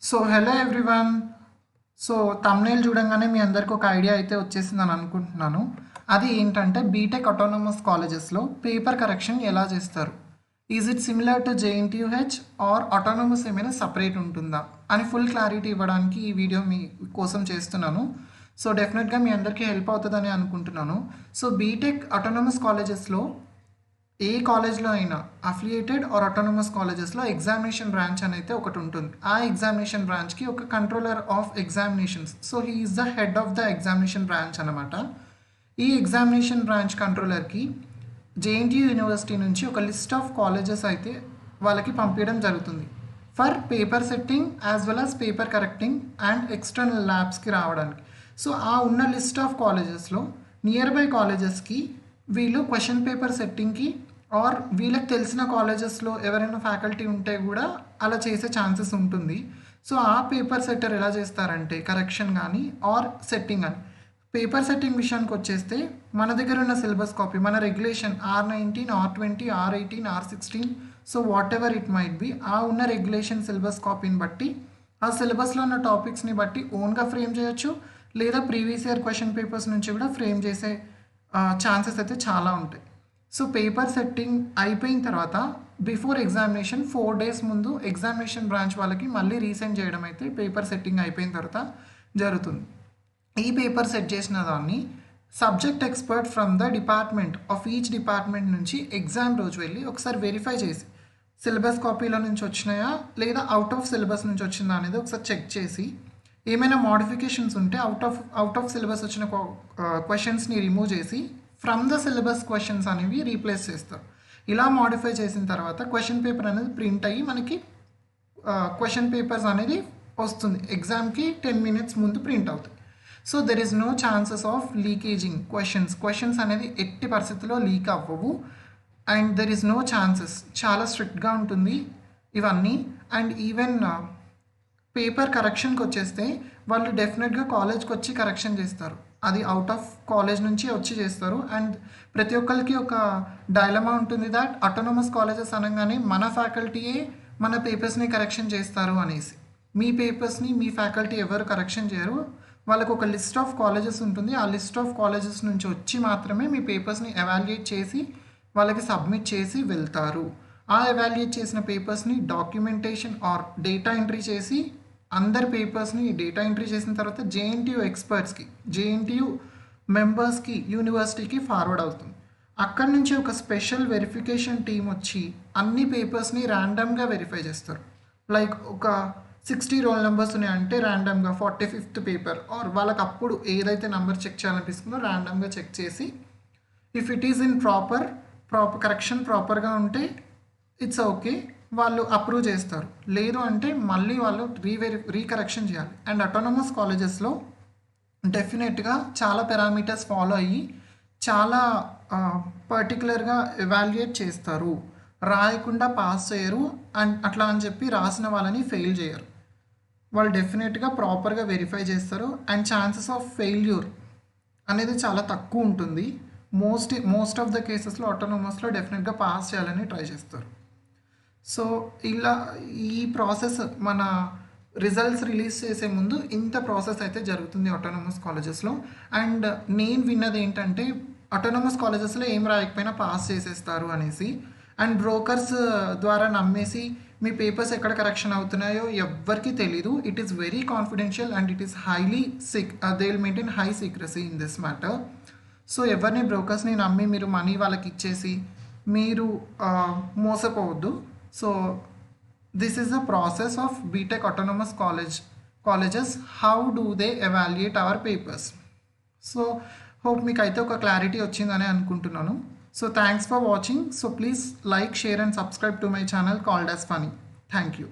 So hello everyone. So thumbnail చూడంగానే మీ అందరికి ఒక ఐడియా అయితే వచ్చేసిందని అనుకుంటున్నాను. అది ఏంటంటే బీటెక్ ఆటోనమస్ కాలేజెస్లో పేపర్ కరెక్షన్ ఎలా చేస్తారు, is it similar to JNTUH or autonomous ఏమైనా సపరేట్ ఉంటుందా అని ఫుల్ క్లారిటీ ఇవ్వడానికి ఈ వీడియో మీ కోసం చేస్తున్నాను. సో డెఫినెట్గా మీ అందరికీ హెల్ప్ అవుతుందని అనుకుంటున్నాను. సో బీటెక్ ఆటోనమస్ కాలేజెస్లో ఏ కాలేజ్లో అయినా అఫిలియేటెడ్ ఆర్ ఆటోనమస్ కాలేజెస్లో ఎగ్జామినేషన్ బ్రాంచ్ అనేది ఒకటి ఉంటుంది. ఆ ఎగ్జామినేషన్ బ్రాంచ్కి ఒక controller of examinations, so he is the head of the examination branch అనమాట. ఈ ఎగ్జామినేషన్ బ్రాంచ్ కంట్రోలర్కి జేఎన్టీయూ యూనివర్సిటీ నుంచి ఒక లిస్ట్ ఆఫ్ కాలేజెస్ అయితే వాళ్ళకి పంపించడం జరుగుతుంది for paper setting as well as paper correcting and external ల్యాబ్స్కి రావడానికి. సో ఆ ఉన్న లిస్ట్ ఆఫ్ కాలేజెస్లో నియర్ బై కాలేజెస్కి వీళ్ళు క్వశ్చన్ పేపర్ సెట్టింగ్కి ఆర్ వీళ్ళకి తెలిసిన కాలేజెస్లో ఎవరైనా ఫ్యాకల్టీ ఉంటే కూడా అలా చేసే ఛాన్సెస్ ఉంటుంది. సో ఆ పేపర్ సెట్టర్ ఎలా చేస్తారంటే కరెక్షన్ కానీ ఆర్ సెట్టింగ్ అని. పేపర్ సెట్టింగ్ విషయానికి వచ్చేస్తే మన దగ్గర ఉన్న సిలబస్ కాపీ, మన regulation R19, R20, R18, R16, so what ever it might be, ఆ ఉన్న రెగ్యులేషన్ సిలబస్ కాపీని బట్టి ఆ సిలబస్లో ఉన్న టాపిక్స్ని బట్టి ఓన్గా ఫ్రేమ్ చేయొచ్చు, లేదా ప్రీవియస్ ఇయర్ క్వశ్చన్ పేపర్స్ నుంచి కూడా ఫ్రేమ్ చేసే ఛాన్సెస్ అయితే చాలా ఉంటాయి. సో పేపర్ సెట్టింగ్ అయిపోయిన తర్వాత బిఫోర్ ఎగ్జామినేషన్ 4 days ముందు ఎగ్జామినేషన్ బ్రాంచ్ వాళ్ళకి మళ్ళీ రీసెండ్ చేయడం అయితే పేపర్ సెట్టింగ్ అయిపోయిన తర్వాత జరుగుతుంది. ఈ పేపర్ సెట్ చేసిన దాన్ని subject expert from the department of each department నుంచి ఎగ్జామ్ రోజు వెళ్ళి ఒకసారి వెరిఫై చేసి సిలబస్ కాపీలో నుంచి వచ్చినాయా లేదా అవుట్ ఆఫ్ సిలబస్ నుంచి వచ్చిందా అనేది ఒకసారి చెక్ చేసి ఏమైనా మోడిఫికేషన్స్ ఉంటే అవుట్ ఆఫ్ సిలబస్ వచ్చిన క్వశ్చన్స్ని రిమూవ్ చేసి ఫ్రమ్ ద సిలబస్ క్వశ్చన్స్ అనేవి రీప్లేస్ చేస్తారు. ఇలా మోడిఫై చేసిన తర్వాత క్వశ్చన్ పేపర్ అనేది ప్రింట్ అయ్యి మనకి క్వశ్చన్ పేపర్స్ అనేది వస్తుంది. ఎగ్జామ్కి 10 minutes ముందు ప్రింట్ అవుతుంది. So there is no chances of leakaging questions అనేది ఎట్టి పరిస్థితుల్లో లీక్ అవ్వవు. And there is no chances, చాలా స్ట్రిక్ట్గా ఉంటుంది ఇవన్నీ. అండ్ ఈవెన్ పేపర్ కరెక్షన్కి వచ్చేస్తే వాళ్ళు డెఫినెట్గా కాలేజ్కి వచ్చి కరెక్షన్ చేస్తారు. అది అవుట్ ఆఫ్ కాలేజ్ నుంచి వచ్చి చేస్తారు. అండ్ ప్రతి ఒక్కరికి ఒక డైలమా ఉంటుంది దట్ ఆటోనమస్ కాలేజెస్ అనగానే మన ఫ్యాకల్టీయే మన పేపర్స్ని కరెక్షన్ చేస్తారు అనేసి. మీ పేపర్స్ని మీ ఫ్యాకల్టీ ఎవరు కరెక్షన్ చేయరు. వాళ్ళకు ఒక లిస్ట్ ఆఫ్ కాలేజెస్ ఉంటుంది. ఆ లిస్ట్ ఆఫ్ కాలేజెస్ నుంచి వచ్చి మాత్రమే మీ పేపర్స్ని ఎవాల్యుయేట్ చేసి వాళ్ళకి సబ్మిట్ చేసి వెళ్తారు. ఆ ఎవాల్యుయేట్ చేసిన పేపర్స్ని డాక్యుమెంటేషన్ ఆర్ డేటా ఎంట్రీ చేసి అందరి పేపర్స్ని డేటా ఎంట్రీ చేసిన తర్వాత జేఎన్టీయూ ఎక్స్పర్ట్స్కి, జేఎన్టీయూ మెంబర్స్కి, యూనివర్సిటీకి ఫార్వర్డ్ అవుతుంది. అక్కడి నుంచి ఒక స్పెషల్ వెరిఫికేషన్ టీం వచ్చి అన్ని పేపర్స్ని ర్యాండమ్గా వెరిఫై చేస్తారు. లైక్ ఒక 60 రోల్ నెంబర్స్ ఉన్నాయంటే ర్యాండమ్గా 45th పేపర్ ఆర్ వాళ్ళకి అప్పుడు ఏదైతే నెంబర్ చెక్ చేయాలనిపిస్తుందో ర్యాండమ్గా చెక్ చేసి if it is in proper correction ప్రాపర్గా ఉంటే ఇట్స్ ఓకే, వాళ్ళు అప్రూవ్ చేస్తారు. లేదు అంటే మళ్ళీ వాళ్ళు రీకరెక్షన్ చేయాలి. అండ్ ఆటోనమస్ కాలేజెస్లో డెఫినెట్గా చాలా పారామీటర్స్ ఫాలో అయ్యి చాలా పర్టికులర్గా ఎవాల్యుయేట్ చేస్తారు. రాయకుండా పాస్ చేయరు అండ్ అట్లా అని చెప్పి రాసిన వాళ్ళని ఫెయిల్ చేయరు. వాళ్ళు డెఫినెట్గా ప్రాపర్గా వెరిఫై చేస్తారు. అండ్ ఛాన్సెస్ ఆఫ్ ఫెయిల్యూర్ అనేది చాలా తక్కువ ఉంటుంది. మోస్ట్ ఆఫ్ ద కేసెస్లో ఆటోనమస్లో డెఫినెట్గా పాస్ చేయాలని ట్రై చేస్తారు. సో ఇలా ఈ ప్రాసెస్ మన రిజల్ట్స్ రిలీజ్ చేసే ముందు ఇంత ప్రాసెస్ అయితే జరుగుతుంది ఆటోనమస్ కాలేజెస్లో. అండ్ నేను విన్నది ఏంటంటే ఆటోనమస్ కాలేజెస్లో ఏం రాయకపోయినా పాస్ చేసేస్తారు అనేసి. అండ్ బ్రోకర్స్ ద్వారా నమ్మేసి మీ పేపర్స్ ఎక్కడ కరెక్షన్ అవుతున్నాయో ఎవ్వరికీ తెలీదు. It is very confidential and it is highly they will maintain high secrecy in this matter. So ఎవరిని బ్రోకర్స్ని నమ్మి మీరు మనీ వాళ్ళకి ఇచ్చేసి మీరు మోసపోవద్దు. So this is the process of B Tech autonomous colleges. How do they evaluate our papers. So hope మీకు అయితే ఒక క్లారిటీ వచ్చిందని అనుకుంటున్నాను. So thanks for watching. So please like, share and subscribe to my channel called as Funny. Thank you.